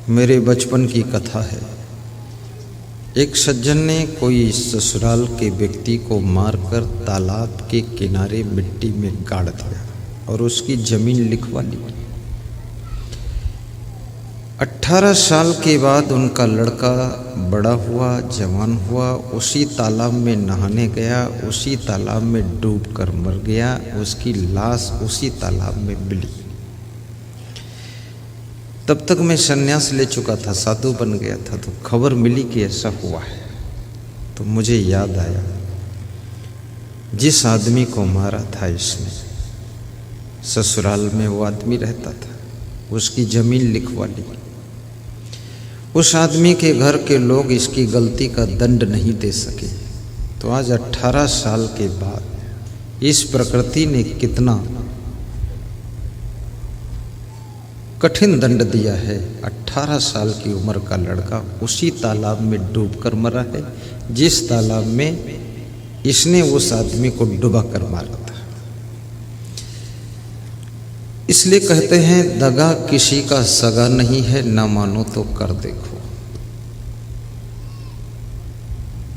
मेरे बचपन की कथा है। एक सज्जन ने कोई ससुराल के व्यक्ति को मारकर तालाब के किनारे मिट्टी में गाड़ दिया और उसकी जमीन लिखवा ली। 18 साल के बाद उनका लड़का बड़ा हुआ, जवान हुआ, उसी तालाब में नहाने गया, उसी तालाब में डूबकर मर गया। उसकी लाश उसी तालाब में मिली। तब तक मैं संन्यास ले चुका था, साधु बन गया था। तो खबर मिली कि ऐसा हुआ है, तो मुझे याद आया जिस आदमी को मारा था इसने, ससुराल में वो आदमी रहता था, उसकी जमीन लिखवा ली। उस आदमी के घर के लोग इसकी गलती का दंड नहीं दे सके। तो आज 18 साल के बाद इस प्रकृति ने कितना कठिन दंड दिया है। 18 साल की उम्र का लड़का उसी तालाब में डूबकर मरा है जिस तालाब में इसने उस आदमी को डुबा कर मारा था। इसलिए कहते हैं दगा किसी का सगा नहीं है, ना मानो तो कर देखो।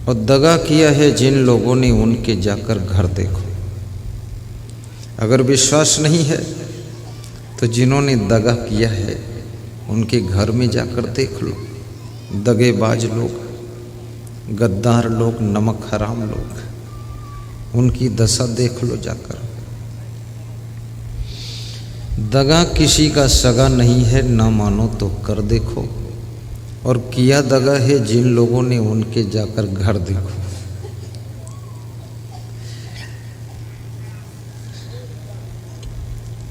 और दगा किया है जिन लोगों ने, उनके जाकर घर देखो। अगर विश्वास नहीं है तो जिन्होंने दगा किया है उनके घर में जाकर देख लो। दगेबाज लोग, गद्दार लोग, नमक हराम लोग, उनकी दशा देख लो जाकर। दगा किसी का सगा नहीं है, ना मानो तो कर देखो। और किया दगा है जिन लोगों ने, उनके जाकर घर देखो।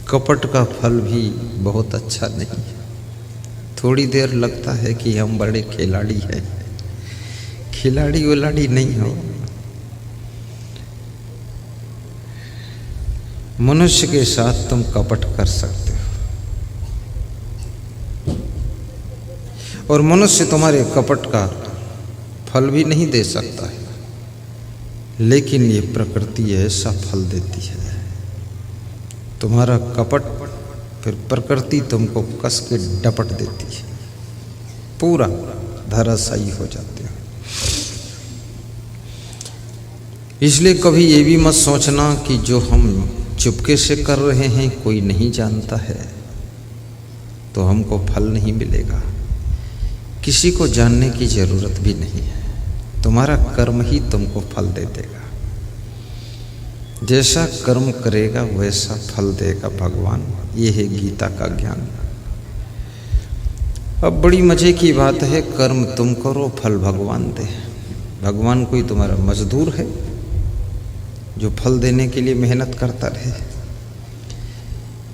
कपट का फल भी बहुत अच्छा नहीं है। थोड़ी देर लगता है कि हम बड़े खिलाड़ी हैं, खिलाड़ी उलाड़ी नहीं हो। मनुष्य के साथ तुम कपट कर सकते हो और मनुष्य तुम्हारे कपट का फल भी नहीं दे सकता है, लेकिन ये प्रकृति ऐसा फल देती है। तुम्हारा कपट फिर प्रकृति तुमको कस के डपट देती है, पूरा धराशायी हो जाते हो। इसलिए कभी ये भी मत सोचना कि जो हम चुपके से कर रहे हैं कोई नहीं जानता है तो हमको फल नहीं मिलेगा। किसी को जानने की जरूरत भी नहीं है, तुम्हारा कर्म ही तुमको फल दे देगा। जैसा कर्म करेगा वैसा फल देगा भगवान। ये है गीता का ज्ञान। अब बड़ी मजे की बात है, कर्म तुम करो, फल भगवान दे। भगवान कोई तुम्हारा मजदूर है जो फल देने के लिए मेहनत करता रहे?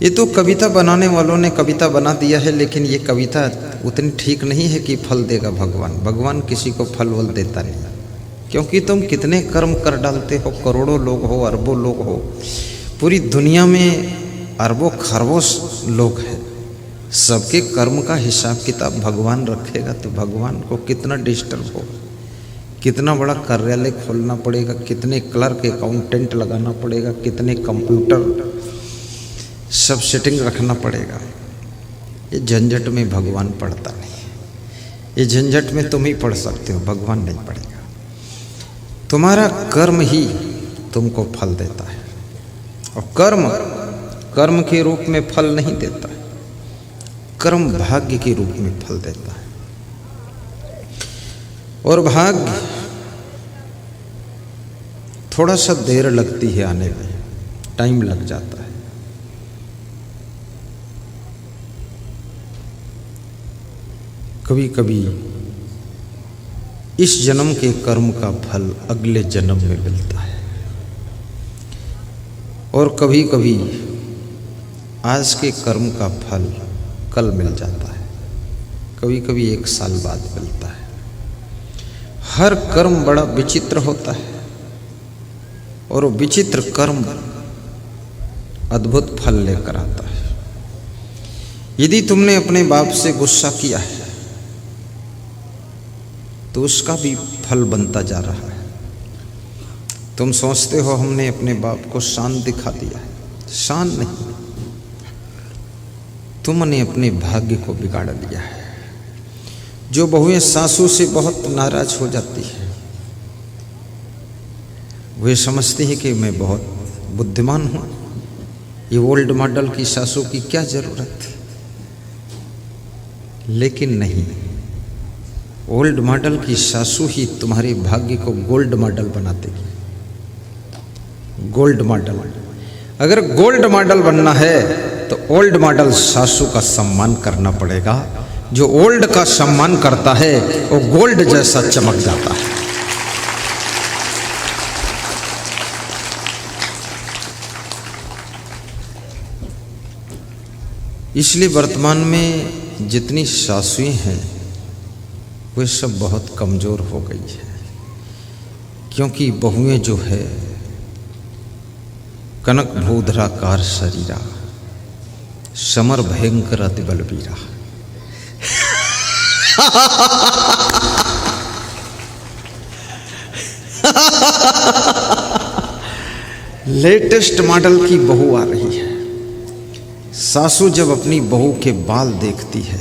ये तो कविता बनाने वालों ने कविता बना दिया है, लेकिन ये कविता उतनी ठीक नहीं है कि फल देगा भगवान। भगवान किसी को फल वल देता नहीं, क्योंकि तुम कितने कर्म कर डालते हो। करोड़ों लोग हो, अरबों लोग हो, पूरी दुनिया में अरबों खरबों लोग हैं। सबके कर्म का हिसाब किताब भगवान रखेगा तो भगवान को कितना डिस्टर्ब होगा, कितना बड़ा कार्यालय खोलना पड़ेगा, कितने क्लर्क अकाउंटेंट लगाना पड़ेगा, कितने कंप्यूटर सब सेटिंग रखना पड़ेगा। ये झंझट में भगवान पड़ता नहीं। ये झंझट में तुम ही पढ़ सकते हो, भगवान नहीं पड़ेगा। तुम्हारा कर्म ही तुमको फल देता है और कर्म के रूप में फल नहीं देता है, कर्म भाग्य के रूप में फल देता है। और भाग्य थोड़ा सा देर लगती है आने में, टाइम लग जाता है। कभी कभी इस जन्म के कर्म का फल अगले जन्म में मिलता है और कभी कभी आज के कर्म का फल कल मिल जाता है, कभी कभी 1 साल बाद मिलता है। हर कर्म बड़ा विचित्र होता है और वो विचित्र कर्म अद्भुत फल लेकर आता है। यदि तुमने अपने बाप से गुस्सा किया है तो उसका भी फल बनता जा रहा है। तुम सोचते हो हमने अपने बाप को शान दिखा दिया है, शान नहीं, तुमने अपने भाग्य को बिगाड़ लिया है। जो बहुएं सासू से बहुत नाराज हो जाती हैं, वे समझती हैं कि मैं बहुत बुद्धिमान हूँ, ये ओल्ड मॉडल की सासू की क्या जरूरत है। लेकिन नहीं, ओल्ड मॉडल की सासू ही तुम्हारे भाग्य को गोल्ड मॉडल बना देगी। गोल्ड मॉडल, अगर गोल्ड मॉडल बनना है तो ओल्ड मॉडल सासू का सम्मान करना पड़ेगा। जो ओल्ड का सम्मान करता है वो गोल्ड जैसा चमक जाता है। इसलिए वर्तमान में जितनी सासुएं हैं वे सब बहुत कमज़ोर हो गई है, क्योंकि बहुएं जो है कनक भूधराकार शरीरा, समर भयंकर अति बलबीरा। लेटेस्ट मॉडल की बहू आ रही है। सासू जब अपनी बहू के बाल देखती है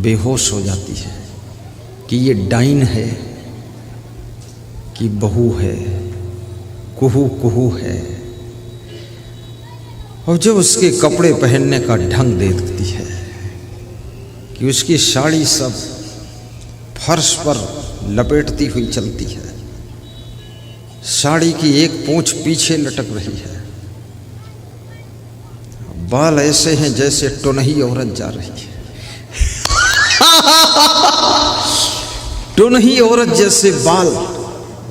बेहोश हो जाती है कि ये डाइन है कि बहू है, कुहू कुहू है। और जब उसके कपड़े पहनने का ढंग देखती है कि उसकी साड़ी सब फर्श पर लपेटती हुई चलती है, साड़ी की एक पूंछ पीछे लटक रही है, बाल ऐसे हैं जैसे टोनही औरत जा रही है। टोनही औरत जैसे बाल,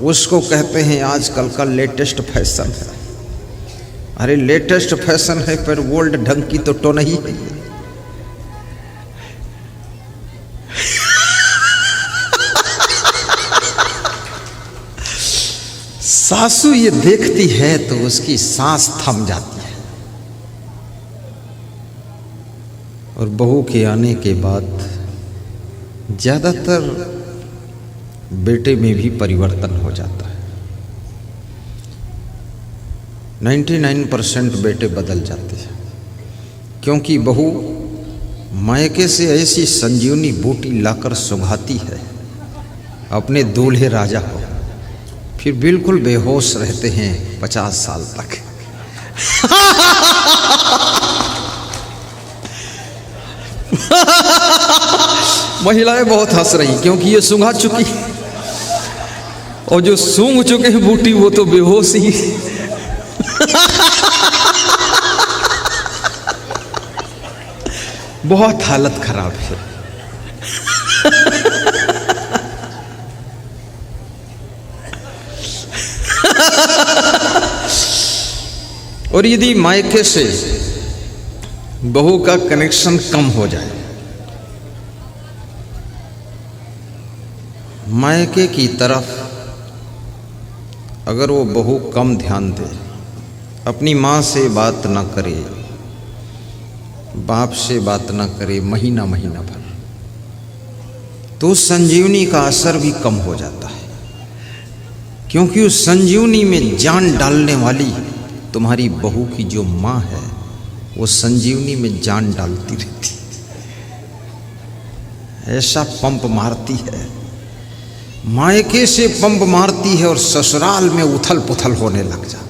उसको कहते हैं आजकल का लेटेस्ट फैशन है। अरे लेटेस्ट फैशन है पर ओल्ड ढंग की तो टोनही है। सासू ये देखती है तो उसकी सांस थम जाती है। और बहू के आने के बाद ज़्यादातर बेटे में भी परिवर्तन हो जाता है। 99% बेटे बदल जाते हैं, क्योंकि बहू मायके से ऐसी संजीवनी बूटी लाकर सुंघाती है अपने दूल्हे राजा को, फिर बिल्कुल बेहोश रहते हैं 50 साल तक। महिलाएं बहुत हंस रही क्योंकि ये सूंघा चुकी, और जो सूंघ चुके हैं बूटी वो तो बेहोश ही। बहुत हालत खराब है। और यदि मायके से बहू का कनेक्शन कम हो जाए, मायके की तरफ अगर वो बहू कम ध्यान दे, अपनी माँ से बात ना करे, बाप से बात ना करे महीना महीना भर, तो संजीवनी का असर भी कम हो जाता है। क्योंकि उस संजीवनी में जान डालने वाली तुम्हारी बहू की जो माँ है वो संजीवनी में जान डालती रहती है, ऐसा पंप मारती है, मायके से पंप मारती है और ससुराल में उथल पुथल होने लग जाती है।